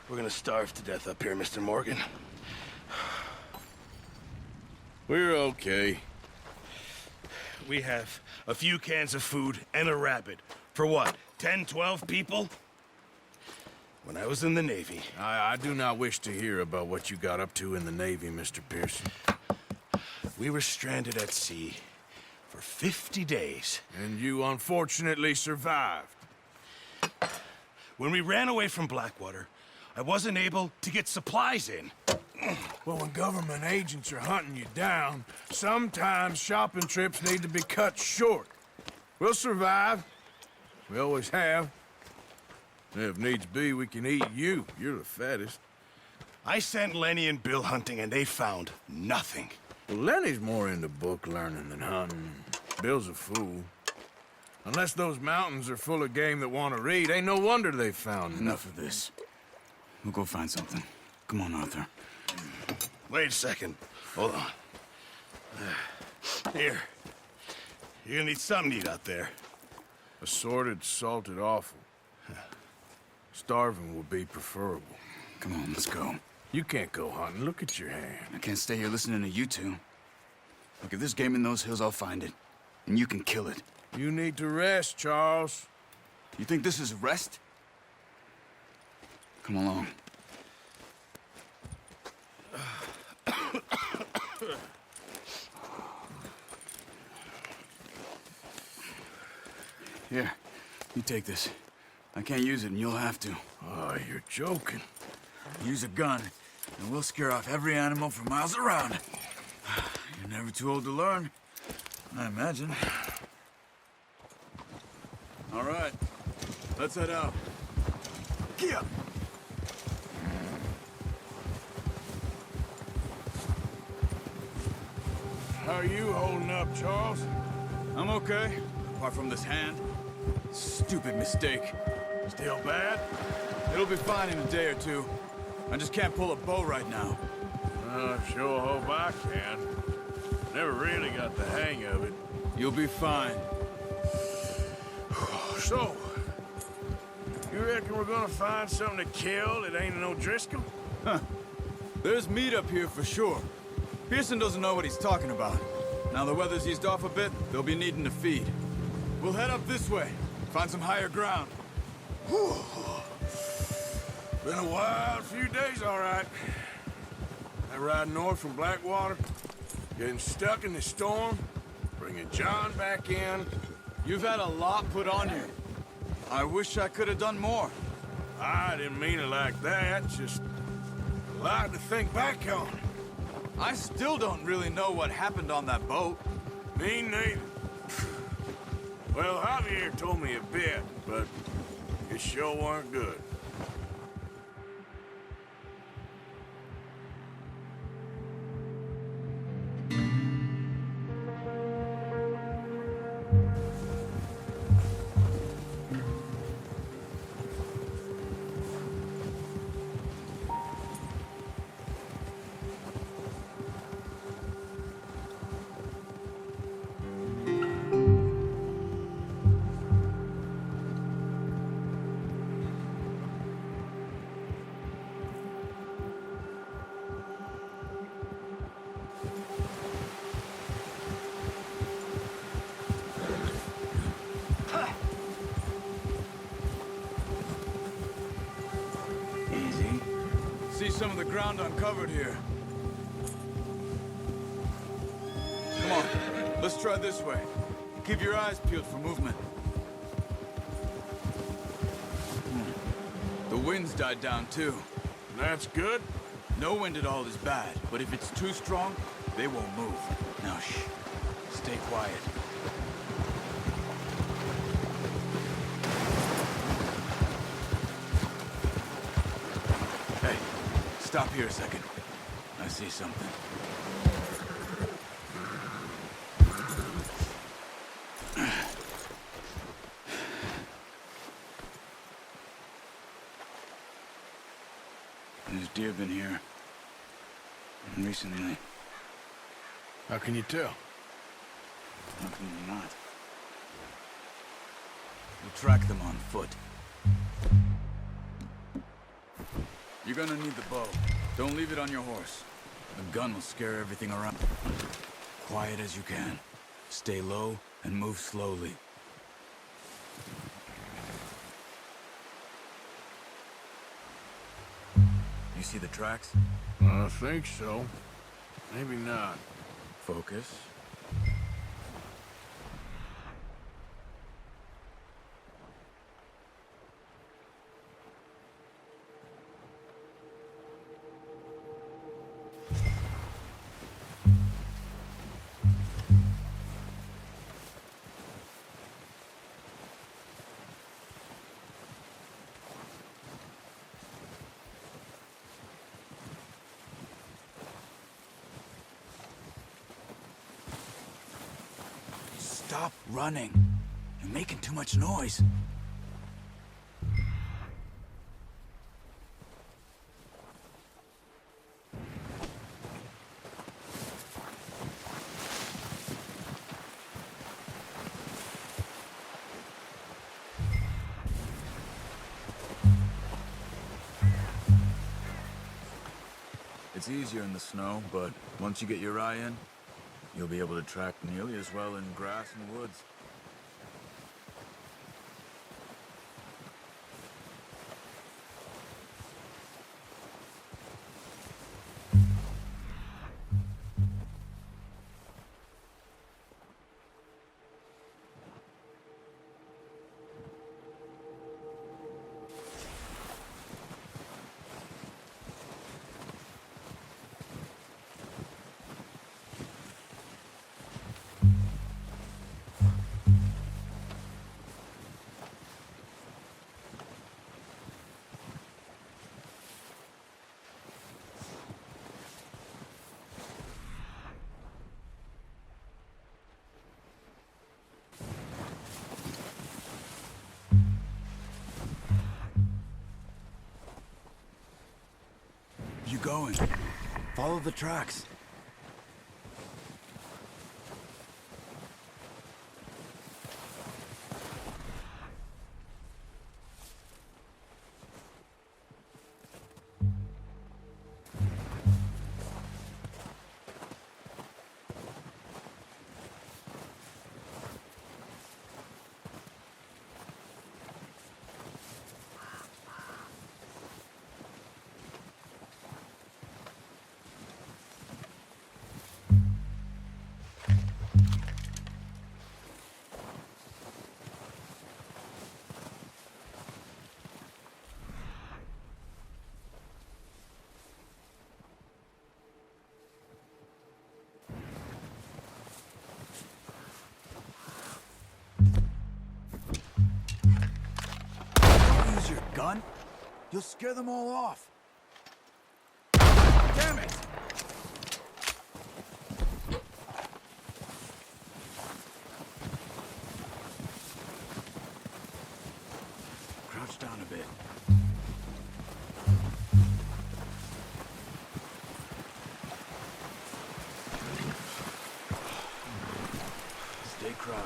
We're gonna starve to death up here, Mr. Morgan. We're okay. We have a few cans of food and a rabbit. For what, 10, 12 people? When I was in the Navy... I do not wish to hear about what you got up to in the Navy, Mr. Pearson. We were stranded at sea for 50 days. And you unfortunately survived. When we ran away from Blackwater, I wasn't able to get supplies in. Well, when government agents are hunting you down, sometimes shopping trips need to be cut short. We'll survive. We always have. If needs be, we can eat you. You're the fattest. I sent Lenny and Bill hunting, and they found nothing. Well, Lenny's more into book learning than hunting. Bill's a fool. Unless those mountains are full of game that want to read, ain't no wonder they found Enough of this. We'll go find something. Come on, Arthur. Wait a second. Hold on. Here. You're gonna need something to eat out there. Assorted, salted offal. Starving will be preferable. Come on, let's go. You can't go hunting. Look at your hand. I can't stay here listening to you two. Look, if there's game in those hills, I'll find it. And you can kill it. You need to rest, Charles. You think this is rest? Come along. Here, you take this. I can't use it, and you'll have to. Oh, you're joking. Use a gun, and we'll scare off every animal for miles around. You're never too old to learn, I imagine. All right, let's head out. Get! How are you holding up, Charles? I'm okay, apart from this hand. Stupid mistake. Still bad? It'll be fine in a day or two. I just can't pull a bow right now. I sure hope I can. Never really got the hang of it. You'll be fine. So, you reckon we're gonna find something to kill that ain't no Driscoll? Huh. There's meat up here for sure. Pearson doesn't know what he's talking about. Now the weather's eased off a bit, they'll be needing to feed. We'll head up this way, find some higher ground. Whew. Been a wild few days, all right. That ride north from Blackwater, getting stuck in the storm, bringing John back in. You've had a lot put on you. I wish I could have done more. I didn't mean it like that, just a lot to think back on. I still don't really know what happened on that boat. Me neither. Well, Javier told me a bit, but it sure weren't good. Easy. See some of the ground uncovered here. Come on, let's try this way. Keep your eyes peeled for movement. The wind's died down too. That's good. No wind at all is bad, but if it's too strong, they won't move. Now shh, stay quiet. Hey, stop here a second. I see something. There's deer been here. Recently. How can you tell? How can you not? We'll track them on foot. You're gonna need the bow. Don't leave it on your horse. The gun will scare everything around. Quiet as you can. Stay low and move slowly. You see the tracks? I think so. Maybe not. Focus. Stop running. You're making too much noise. It's easier in the snow, but once you get your eye in, you'll be able to track nearly as well in grass and woods. You going? Follow the tracks. Use your gun? You'll scare them all off. Damn it! Crouch down a bit. Stay crouched.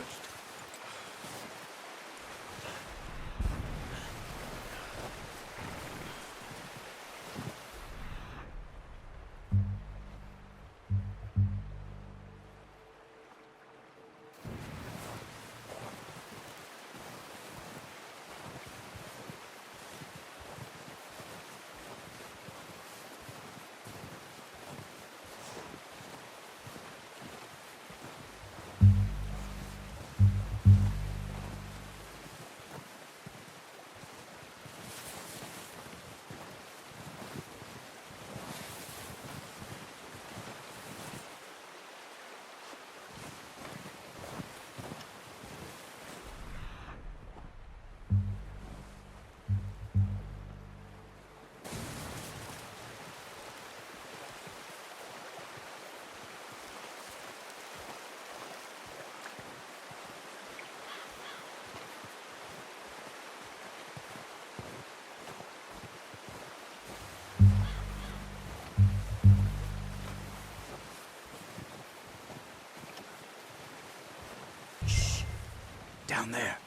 Down there.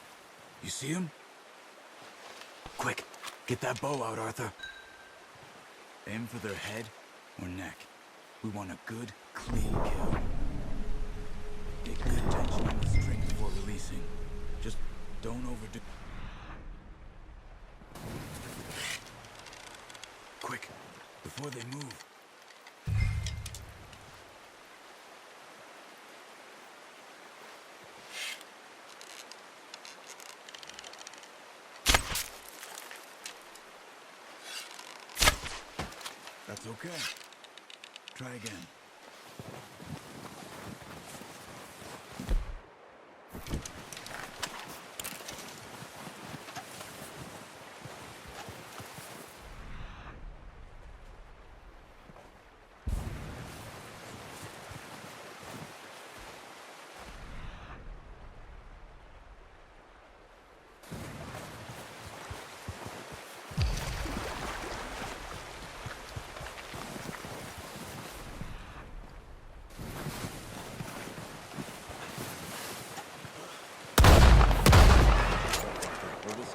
You see him? Quick, get that bow out, Arthur. Aim for their head or neck. We want a good, clean kill. Get good tension on the string before releasing. Just don't overdo. Quick, before they move. That's okay. Try again.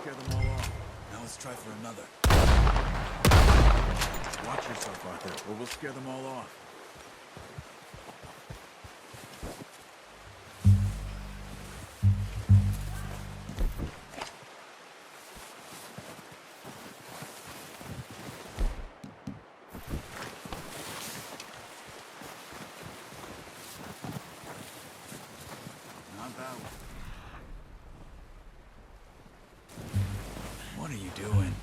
Scare them all off. Now let's try for another. Watch yourself, Arthur, or we'll scare them all off. Not that one. What are you doing?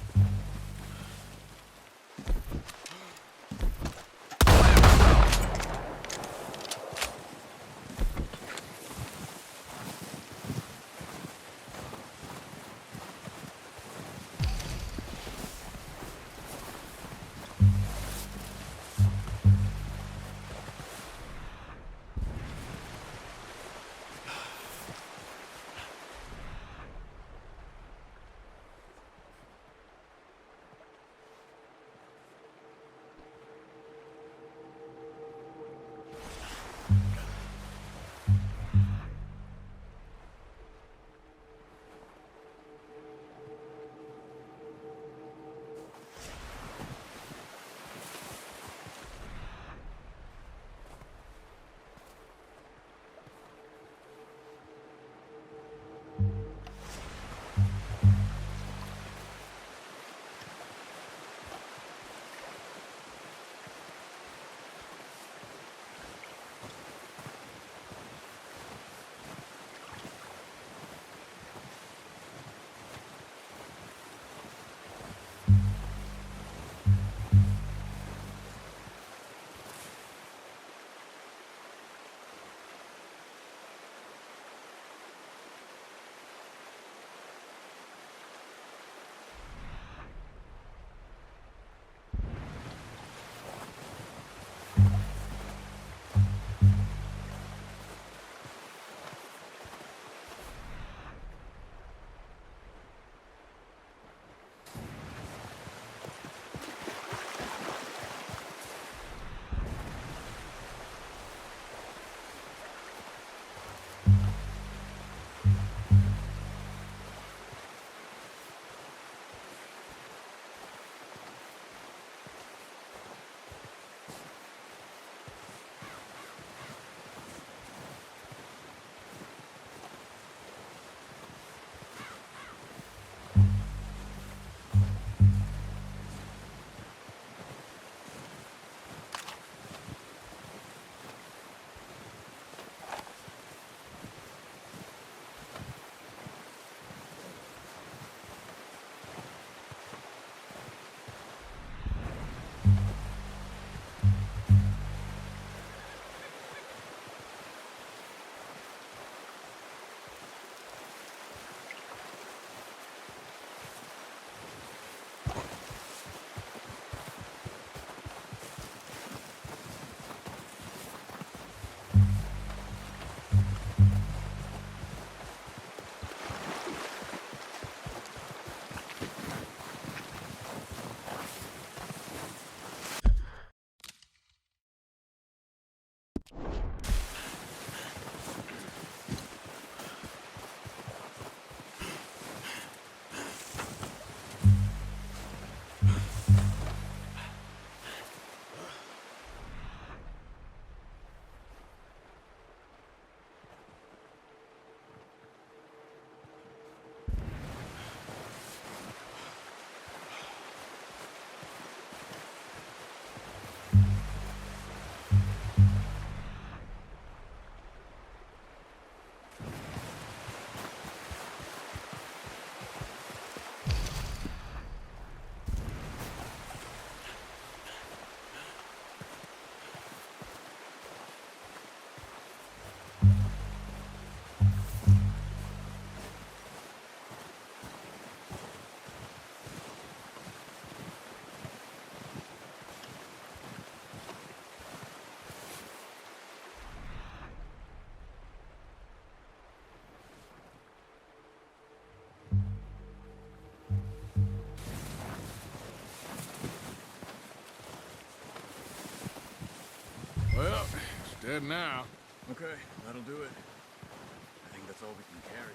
Dead now. Okay, that'll do it. I think that's all we can carry.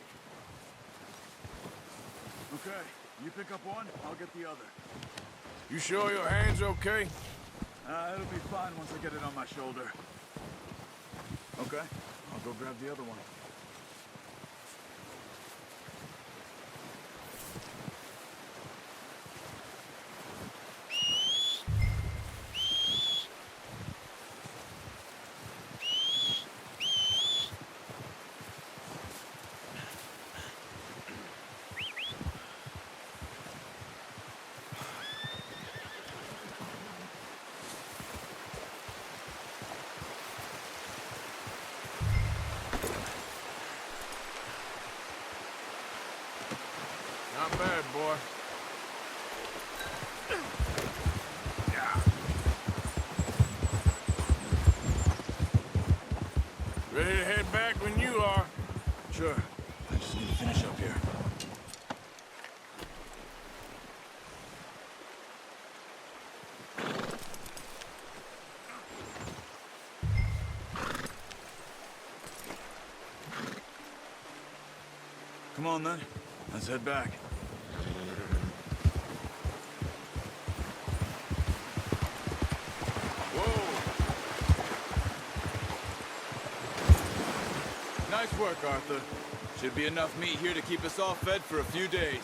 Okay, you pick up one, I'll get the other. You sure your hand's okay? It'll be fine once I get it on my shoulder. Okay, I'll go grab the other one. Not bad, boy. Ready to head back when you are. Sure, I just need to finish up here. Come on then, let's head back. Nice work, Arthur. Should be enough meat here to keep us all fed for a few days.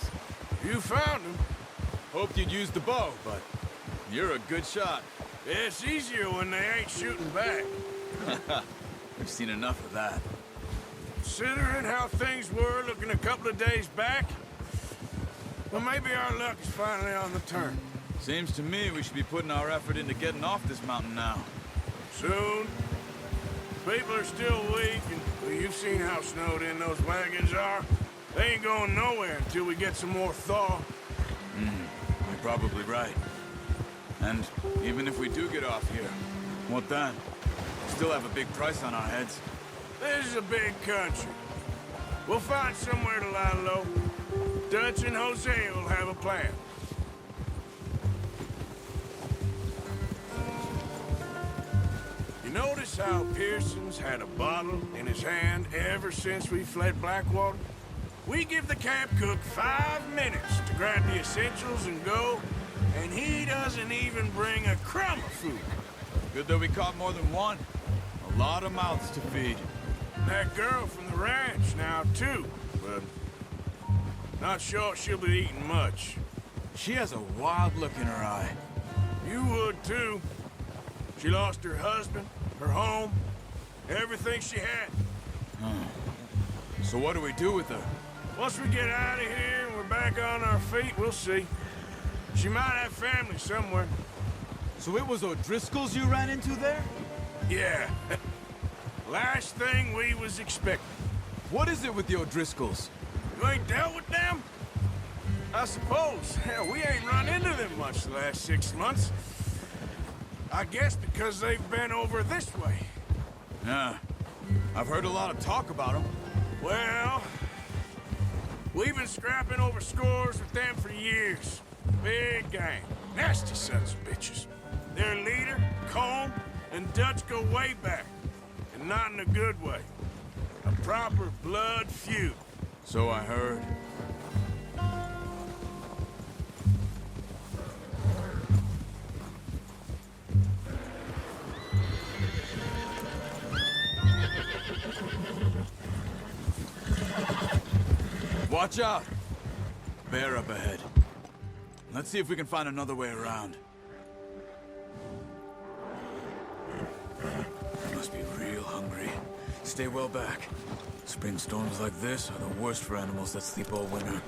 You found him. Hoped you'd use the bow, but you're a good shot. It's easier when they ain't shooting back. We've seen enough of that. Considering how things were looking a couple of days back, well, maybe our luck is finally on the turn. Seems to me we should be putting our effort into getting off this mountain now. Soon. People are still weak, and well, you've seen how snowed in those wagons are. They ain't going nowhere until we get some more thaw. You're probably right. And even if we do get off here, what then? We still have a big price on our heads. This is a big country. We'll find somewhere to lie low. Dutch and Hosea will have a plan. You notice how Pearson's had a bottle in his hand ever since we fled Blackwater? We give the camp cook 5 minutes to grab the essentials and go, and he doesn't even bring a crumb of food. Good that we caught more than one. A lot of mouths to feed. That girl from the ranch now, too, but not sure she'll be eating much. She has a wild look in her eye. You would, too. She lost her husband, her home, everything she had. So what do we do with her? Once we get out of here and we're back on our feet, we'll see. She might have family somewhere. So it was O'Driscoll's you ran into there? Yeah. Last thing we was expecting. What is it with the O'Driscolls? You ain't dealt with them? I suppose. Hell, we ain't run into them much the last 6 months. I guess because they've been over this way. Yeah. I've heard a lot of talk about them. Well, we've been scrapping over scores with them for years. Big gang. Nasty sons of bitches. Their leader, Colm, and Dutch go way back. And not in a good way. A proper blood feud. So I heard. Watch out! Bear up ahead. Let's see if we can find another way around. Must be real hungry. Stay well back. Spring storms like this are the worst for animals that sleep all winter.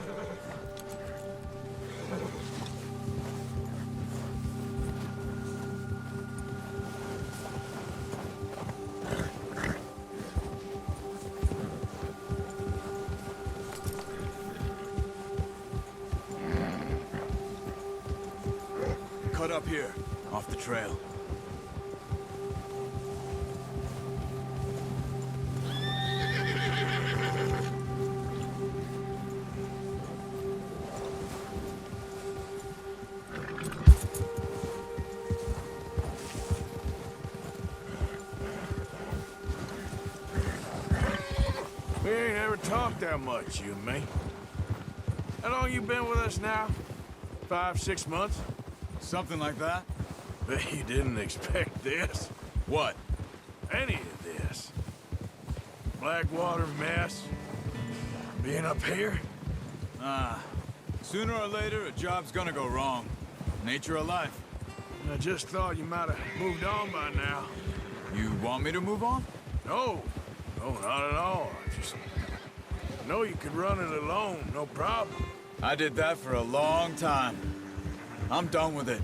Cut up here, off the trail. talk that much, you and me. How long you been with us now? 5, 6 months? Something like that? Bet you didn't expect this. What? Any of this. Blackwater mess. Being up here? Sooner or later, a job's gonna go wrong. Nature of life. I just thought you might have moved on by now. You want me to move on? No, not at all. I just know you could run it alone, no problem. I did that for a long time. I'm done with it.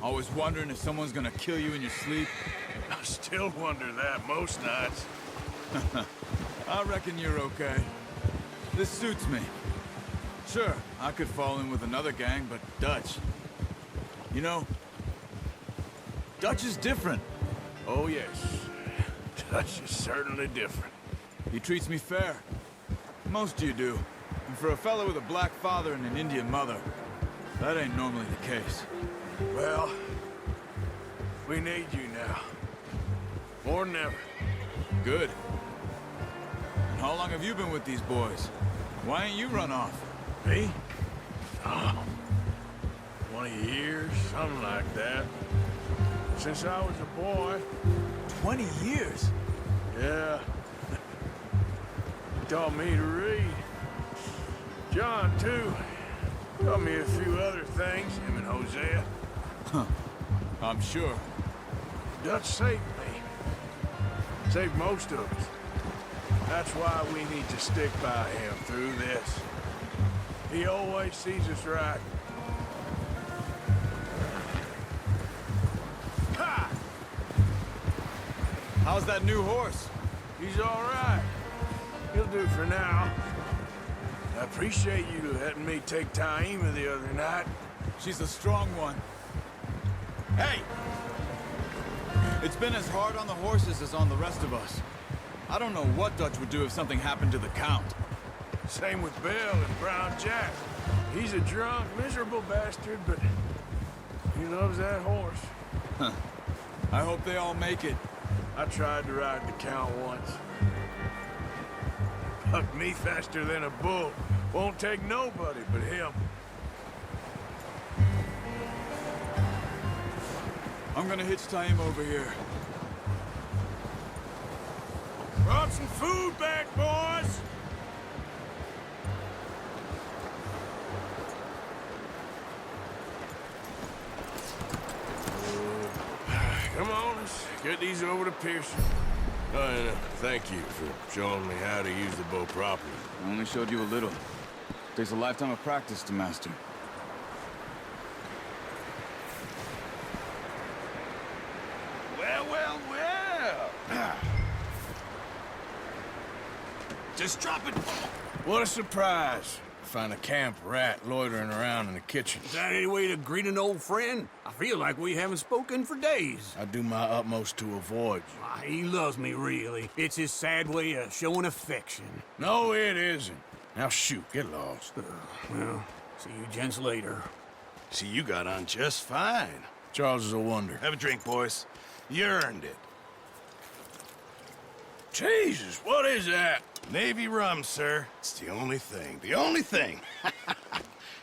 Always wondering if someone's gonna kill you in your sleep. I still wonder that most nights. I reckon you're okay. This suits me. Sure, I could fall in with another gang, but Dutch... You know, Dutch is different. Oh, yes. Dutch is certainly different. He treats me fair. Most of you do. And for a fellow with a black father and an Indian mother, that ain't normally the case. Well, we need you now. More than ever. Good. And how long have you been with these boys? Why ain't you run off? Me? Oh, 20 years, something like that. Since I was a boy. 20 years? Yeah. Taught me to read. John, too. Taught me a few other things, him and Hosea. I'm sure. Dutch saved me. Saved most of us. That's why we need to stick by him through this. He always sees us right. Ha! How's that new horse? He's all right. He'll do for now. I appreciate you letting me take Taima the other night. She's a strong one. Hey! It's been as hard on the horses as on the rest of us. I don't know what Dutch would do if something happened to the Count. Same with Bill and Brown Jack. He's a drunk, miserable bastard, but he loves that horse. I hope they all make it. I tried to ride the Count once. Bucked me faster than a bull. Won't take nobody but him. I'm gonna hitch Taima over here. Brought some food back, boys! Come on, let's get these over to Pearson. And thank you for showing me how to use the bow properly. I only showed you a little. Takes a lifetime of practice to master. Well. Just drop it. What a surprise. Find a camp rat loitering around in the kitchen. Is that any way to greet an old friend? I feel like we haven't spoken for days. I do my utmost to avoid you. Why, he loves me, really. It's his sad way of showing affection. No, it isn't. Now shoot, get lost. Well, see you gents later. See, you got on just fine. Charles is a wonder. Have a drink, boys. You earned it. Jesus, what is that? Navy rum, sir. It's the only thing. The only thing.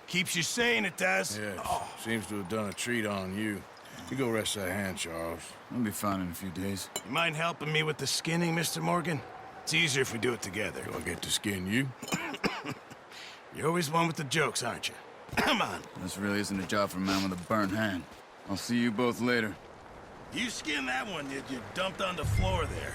Keeps you sane, it does. Yes, seems to have done a treat on you. You go rest that hand, Charles. I'll be fine in a few days. You mind helping me with the skinning, Mr. Morgan? It's easier if we do it together. Do I get to skin you? You're always one with the jokes, aren't you? Come on. This really isn't a job for a man with a burnt hand. I'll see you both later. You skin that one you dumped on the floor there.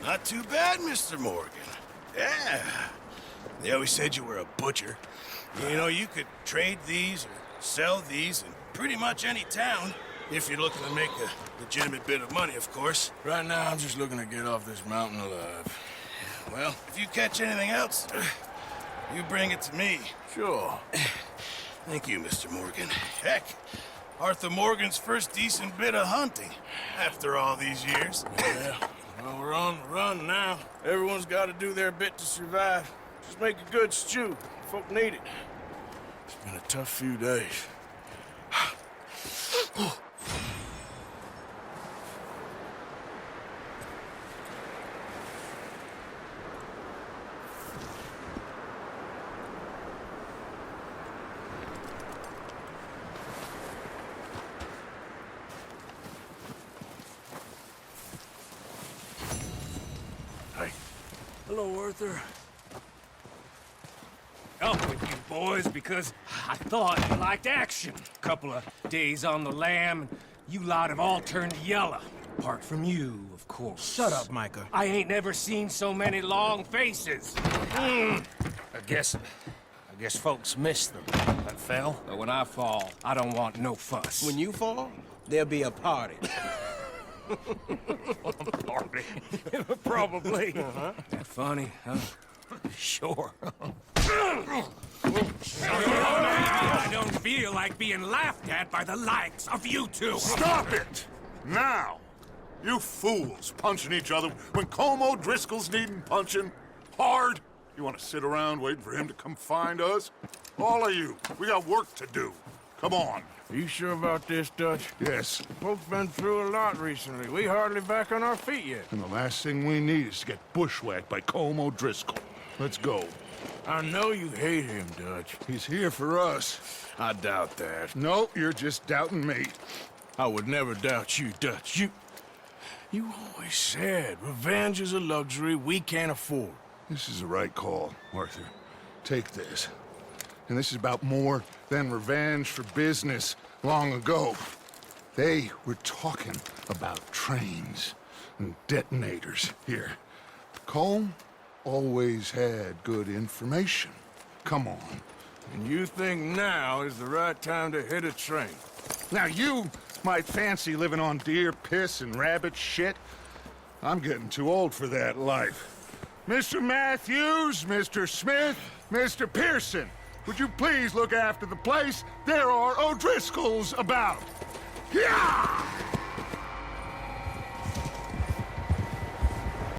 Not too bad, Mr. Morgan. Yeah. They always said you were a butcher. You know, you could trade these or sell these in pretty much any town, if you're looking to make a legitimate bit of money, of course. Right now, I'm just looking to get off this mountain alive. Well, if you catch anything else, you bring it to me. Sure. Thank you, Mr. Morgan. Heck, Arthur Morgan's first decent bit of hunting after all these years. Yeah. Well, we're on the run now. Everyone's got to do their bit to survive. Just make a good stew. Folk need it. It's been a tough few days. Hello, Arthur. Up with you boys because I thought you liked action. Couple of days on the lam, and you lot have all turned yellow. Apart from you, of course. Shut up, Micah. I ain't never seen so many long faces. I guess folks miss them. That fell. But when I fall, I don't want no fuss. When you fall, there'll be a party. Party. Probably. That funny, huh? Sure. I don't feel like being laughed at by the likes of you two. Stop it! Now! You fools punching each other when Colm O'Driscoll's needing punching. Hard! You want to sit around waiting for him to come find us? All of you, we got work to do. Come on. Are you sure about this, Dutch? Yes. Folks been through a lot recently. We hardly back on our feet yet. And the last thing we need is to get bushwhacked by Colm O'Driscoll. Let's go. I know you hate him, Dutch. He's here for us. I doubt that. No, you're just doubting me. I would never doubt you, Dutch. You always said revenge is a luxury we can't afford. This is the right call, Arthur. Take this. And this is about more than revenge for business long ago. They were talking about trains and detonators here. Colm always had good information. Come on. And you think now is the right time to hit a train? Now you might fancy living on deer piss and rabbit shit. I'm getting too old for that life. Mr. Matthews, Mr. Smith, Mr. Pearson, would you please look after the place? There are O'Driscolls about. Yeah!